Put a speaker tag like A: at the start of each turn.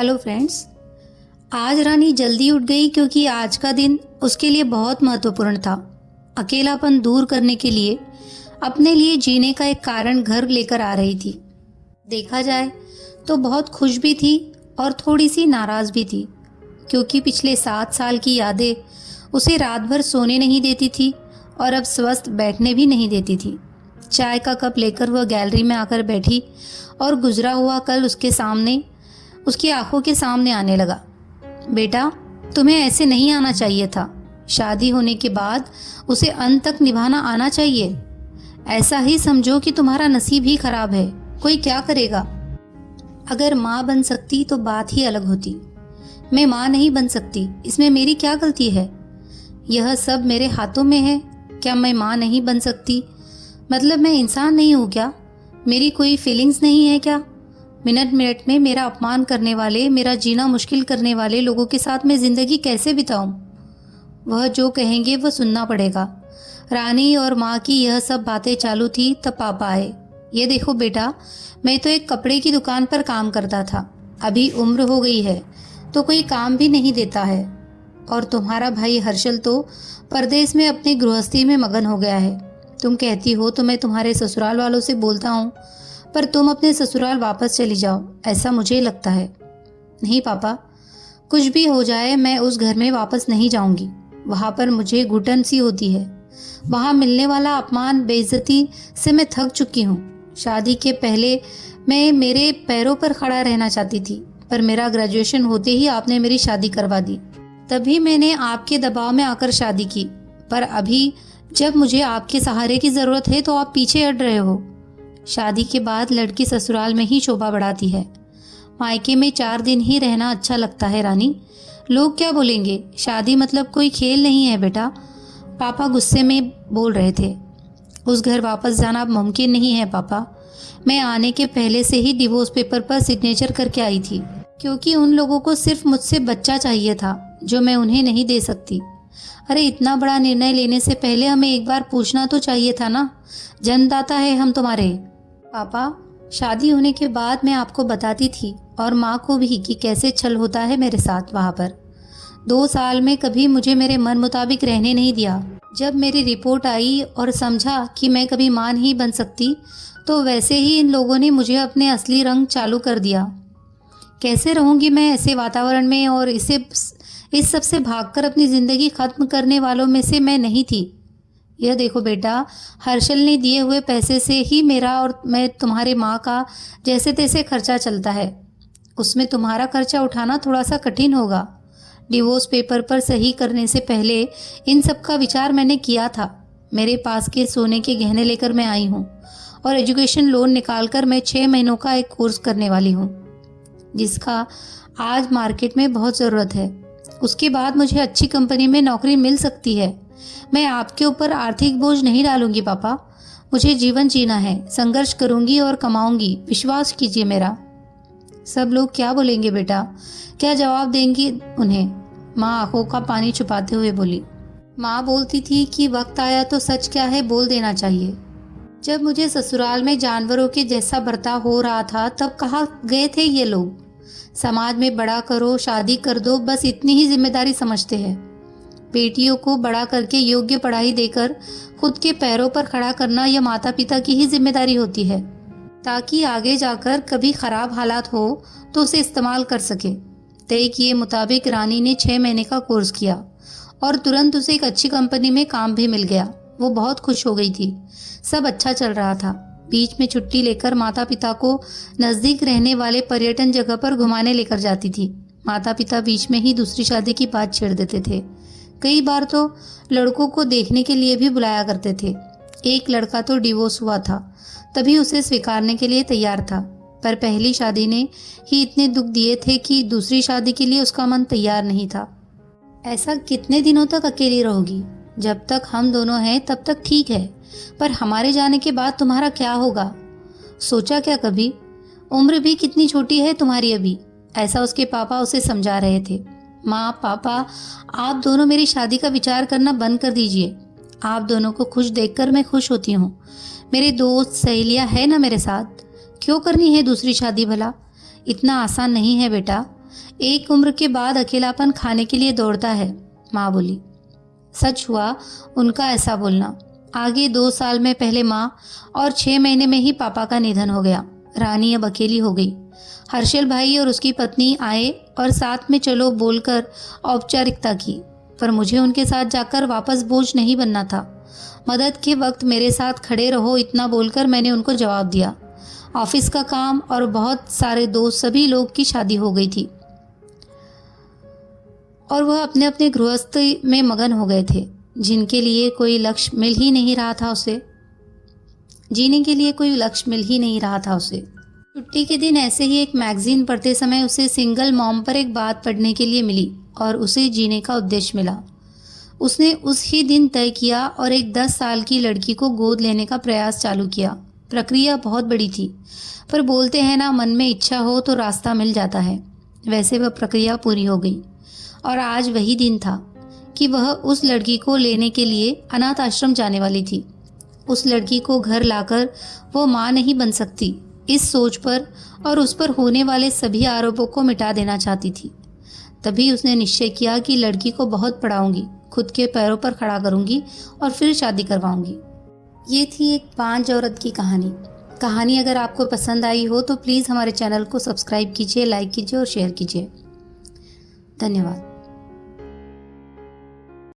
A: Hello friends. आज रानी जल्दी उठ गई क्योंकि आज का दिन उसके लिए बहुत महत्वपूर्ण था। अकेलापन दूर करने के लिए अपने लिए जीने का एक कारण घर लेकर आ रही थी। देखा जाए तो बहुत खुश भी थी और थोड़ी सी नाराज़ भी थी, क्योंकि पिछले 7 साल की यादें उसे रात भर सोने नहीं देती थी और अब स्वस्थ बैठने भी नहीं देती थी। चाय का कप लेकर वह गैलरी में आकर बैठी और गुजरा हुआ कल उसकी आंखों के सामने आने लगा। बेटा, तुम्हें ऐसे नहीं आना चाहिए था। शादी होने के बाद उसे अंत तक निभाना आना चाहिए। ऐसा ही समझो कि तुम्हारा नसीब ही खराब है। कोई क्या करेगा। अगर माँ बन सकती तो बात ही अलग होती। मैं माँ नहीं बन सकती, इसमें मेरी क्या गलती है? यह सब मेरे हाथों में है। क्या मैं माँ नहीं बन सकती मतलब मैं इंसान नहीं हूँ क्या? मेरी कोई फीलिंग्स नहीं है क्या? मिनट मिनट में मेरा अपमान करने वाले, मेरा जीना मुश्किल करने वाले लोगों के साथ मैं ज़िंदगी कैसे बिताऊं? वह जो कहेंगे वह सुनना पड़ेगा। रानी और माँ की यह सब बातें चालू थी तब पापा आए। ये देखो बेटा, मैं तो एक कपड़े की दुकान पर काम करता था। अभी उम्र हो गई है तो कोई काम भी नहीं देता है। और तुम्हारा भाई हर्षल तो परदेश में अपनी गृहस्थी में मगन हो गया है। तुम कहती हो तो मैं तुम्हारे ससुराल वालों से बोलता हूँ, पर तुम अपने ससुराल वापस चली जाओ, ऐसा मुझे लगता है। नहीं पापा, कुछ भी हो जाए मैं उस घर में वापस नहीं जाऊंगी। वहाँ पर मुझे घुटन सी होती है। वहाँ मिलने वाला अपमान, बेइज्जती से मैं थक चुकी हूँ। शादी के पहले मैं मेरे पैरों पर खड़ा रहना चाहती थी, पर मेरा ग्रेजुएशन होते ही आपने मेरी शादी करवा दी। तभी मैंने आपके दबाव में आकर शादी की, पर अभी जब मुझे आपके सहारे की ज़रूरत है तो आप पीछे हट रहे हो। शादी के बाद लड़की ससुराल में ही शोभा बढ़ाती है। मायके में 4 दिन ही रहना अच्छा लगता है रानी। लोग क्या बोलेंगे? शादी मतलब कोई खेल नहीं है बेटा। पापा गुस्से में बोल रहे थे। उस घर वापस जाना अब मुमकिन नहीं है पापा। मैं आने के पहले से ही डिवोर्स पेपर पर सिग्नेचर करके आई थी, क्योंकि उन लोगों को सिर्फ मुझसे बच्चा चाहिए था जो मैं उन्हें नहीं दे सकती। अरे इतना बड़ा निर्णय लेने से पहले हमें एक बार पूछना तो चाहिए था ना। जन्मदाता है हम तुम्हारे। पापा, शादी होने के बाद मैं आपको बताती थी और माँ को भी कि कैसे छल होता है मेरे साथ वहाँ पर। 2 साल में कभी मुझे मेरे मन मुताबिक रहने नहीं दिया। जब मेरी रिपोर्ट आई और समझा कि मैं कभी माँ नहीं बन सकती, तो वैसे ही इन लोगों ने मुझे अपने असली रंग चालू कर दिया। कैसे रहूँगी मैं ऐसे वातावरण में? और इस सब से भागकर अपनी ज़िंदगी ख़त्म करने वालों में से मैं नहीं थी। यह देखो बेटा, हर्षल ने दिए हुए पैसे से ही मेरा और मैं तुम्हारे माँ का जैसे तैसे खर्चा चलता है। उसमें तुम्हारा खर्चा उठाना थोड़ा सा कठिन होगा। डिवोर्स पेपर पर सही करने से पहले इन सब का विचार मैंने किया था। मेरे पास के सोने के गहने लेकर मैं आई हूँ और एजुकेशन लोन निकालकर मैं 6 महीनों का एक कोर्स करने वाली हूँ, जिसका आज मार्केट में बहुत ज़रूरत है। उसके बाद मुझे अच्छी कंपनी में नौकरी मिल सकती है। मैं आपके ऊपर आर्थिक बोझ नहीं डालूंगी पापा। मुझे जीवन जीना है, संघर्ष करूंगी और कमाऊंगी, विश्वास कीजिए मेरा। सब लोग क्या बोलेंगे बेटा? क्या जवाब देंगी उन्हें? माँ आंखों का पानी छुपाते हुए बोली। माँ बोलती थी कि वक्त आया तो सच क्या है बोल देना चाहिए। जब मुझे ससुराल में जानवरों के जैसा बर्ताव हो रहा था तब कहाँ गए थे ये लोग? समाज में बड़ा करो, शादी कर दो, बस इतनी ही जिम्मेदारी समझते हैं। बेटियों को बड़ा करके योग्य पढ़ाई देकर खुद के पैरों पर खड़ा करना यह माता पिता की ही जिम्मेदारी होती है, ताकि आगे जाकर कभी खराब हालात हो तो उसे इस्तेमाल कर सके। तय किए मुताबिक रानी ने 6 महीने का कोर्स किया और तुरंत उसे एक अच्छी कंपनी में काम भी मिल गया। वो बहुत खुश हो गई थी। सब अच्छा चल रहा था। बीच में छुट्टी लेकर माता पिता को नज़दीक रहने वाले पर्यटन जगह पर घुमाने लेकर जाती थी। माता पिता बीच में ही दूसरी शादी की बात छेड़ देते थे। कई बार तो लड़कों को देखने के लिए भी बुलाया करते थे। एक लड़का तो डिवोर्स हुआ था, तभी उसे स्वीकारने के लिए तैयार था, पर पहली शादी ने ही इतने दुख दिए थे कि दूसरी शादी के लिए उसका मन तैयार नहीं था। ऐसा कितने दिनों तक अकेली रहोगी? जब तक हम दोनों हैं तब तक ठीक है, पर हमारे जाने के बाद तुम्हारा क्या होगा? सोचा क्या कभी? उम्र भी कितनी छोटी है तुम्हारी अभी, ऐसा उसके पापा उसे समझा रहे थे। माँ, पापा, आप दोनों मेरी शादी का विचार करना बंद कर दीजिए। आप दोनों को खुश देखकर मैं खुश होती हूँ। मेरे दोस्त सहेलियाँ है ना मेरे साथ। क्यों करनी है दूसरी शादी भला? इतना आसान नहीं है बेटा। एक उम्र के बाद अकेलापन खाने के लिए दौड़ता है, माँ बोली। सच हुआ उनका ऐसा बोलना। आगे 2 साल में पहले माँ और 6 महीने में ही पापा का निधन हो गया। रानी अब अकेली हो गई। हर्षल भाई और उसकी पत्नी आए और साथ में चलो बोलकर औपचारिकता की, पर मुझे उनके साथ जाकर वापस बोझ नहीं बनना था। मदद के वक्त मेरे साथ खड़े रहो, इतना बोलकर मैंने उनको जवाब दिया। ऑफिस का काम और बहुत सारे दोस्त, सभी लोग की शादी हो गई थी और वह अपने अपने गृहस्थी में मगन हो गए थे, जिनके लिए कोई लक्ष्य मिल ही नहीं रहा था उसे। जीने के लिए कोई लक्ष्य मिल ही नहीं रहा था उसे। छुट्टी के दिन ऐसे ही एक मैगजीन पढ़ते समय उसे सिंगल मॉम पर एक बात पढ़ने के लिए मिली और उसे जीने का उद्देश्य मिला। उसने उस ही दिन तय किया और एक 10 साल की लड़की को गोद लेने का प्रयास चालू किया। प्रक्रिया बहुत बड़ी थी, पर बोलते हैं ना, मन में इच्छा हो तो रास्ता मिल जाता है। वैसे वह प्रक्रिया पूरी हो गई और आज वही दिन था कि वह उस लड़की को लेने के लिए अनाथ आश्रम जाने वाली थी। उस लड़की को घर लाकर वो माँ नहीं बन सकती, इस सोच पर और उस पर होने वाले सभी आरोपों को मिटा देना चाहती थी। तभी उसने निश्चय किया कि लड़की को बहुत पढ़ाऊंगी, खुद के पैरों पर खड़ा करूंगी और फिर शादी करवाऊंगी। ये थी एक 5 औरत की कहानी अगर आपको पसंद आई हो तो प्लीज़ हमारे चैनल को सब्सक्राइब कीजिए, लाइक कीजिए और शेयर कीजिए। धन्यवाद।